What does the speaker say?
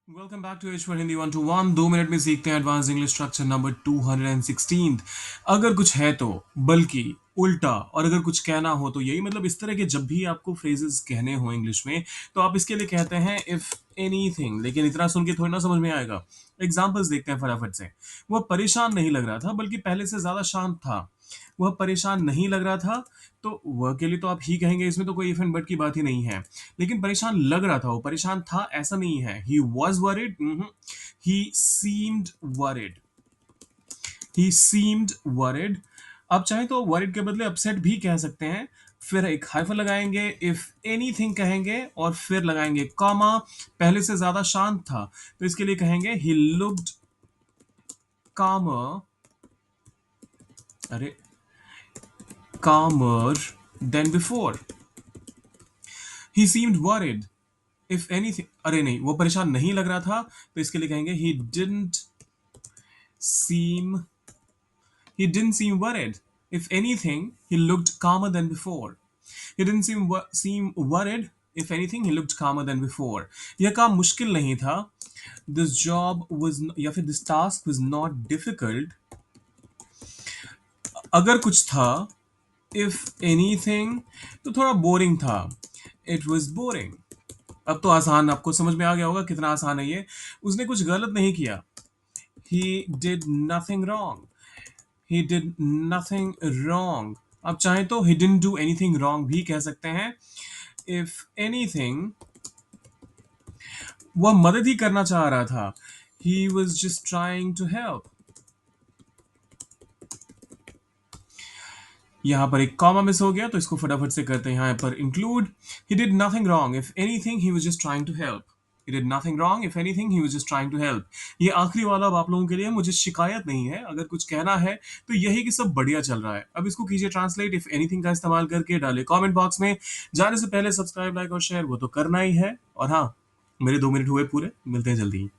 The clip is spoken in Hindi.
Welcome back to H for Hindi 121। 2 minute में सीखते हैं एडवांस इंग्लिश स्ट्रक्चर नंबर 216। अगर कुछ है तो, बल्कि, उल्टा, और अगर कुछ कहना हो तो यही मतलब इस तरह के जब भी आपको फ्रेजेस कहने हो इंग्लिश में तो आप इसके लिए कहते हैं इफ एनीथिंग। लेकिन इतना सुन के थोड़ी ना समझ में आएगा। एग्जाम्पल्स देखते हैं फटाफट से। वह परेशान नहीं लग रहा था बल्कि पहले से ज्यादा शांत था। वह परेशान नहीं लग रहा था, तो वह के लिए तो आप ही कहेंगे, इसमें तो कोई इफ एंड बट की बात ही नहीं है। लेकिन परेशान लग रहा था, वो परेशान था ऐसा नहीं है। He was worried, he seemed worried, he seemed worried. आप चाहें तो वरिड के बदले अपसेट भी कह सकते हैं। फिर एक हाइफन लगाएंगे, इफ एनीथिंग कहेंगे और फिर लगाएंगे कॉमा। पहले से ज्यादा शांत था तो इसके लिए कहेंगे ही लुक्ड calmer, अरे, calmer than before. He seemed worried. If anything, अरे नहीं, वो परेशान नहीं लग रहा था तो इसके लिए कहेंगे seem he didn't seem worried. If anything, he looked calmer than before. He didn't seem worried. If anything, he looked calmer than before. यह काम मुश्किल नहीं था. This job was या फिर this task was not difficult. अगर कुछ था, if anything, तो थोड़ा बोरिंग था. It was boring. अब तो आसान, आपको समझ में आ गया होगा कितना आसान है ये. उसने कुछ गलत नहीं किया. He did nothing wrong. He did nothing wrong. आप चाहें तो he didn't do anything wrong भी कह सकते हैं. If anything, वह मदद ही करना चाह रहा था. He was just trying to help. यहाँ पर एक कॉमा मिस हो गया तो इसको फटाफट से करते हैं यहाँ पर include. He did nothing wrong. If anything, he was just trying to help. He did nothing wrong. If anything, he was just trying to help. ये आखिरी वाला अब आप लोगों के लिए मुझे शिकायत नहीं है. अगर कुछ कहना है तो यही कि सब बढ़िया चल रहा है. अब इसको कीजिए ट्रांसलेट. इफ एनीथिंग का इस्तेमाल करके डाले कमेंट बॉक्स में. जाने से पहले सब्सक्राइब, लाइक और शेयर वो तो करना ही है. और हाँ, मेरे 2 मिनट हुए पूरे. मिलते हैं जल्दी ही.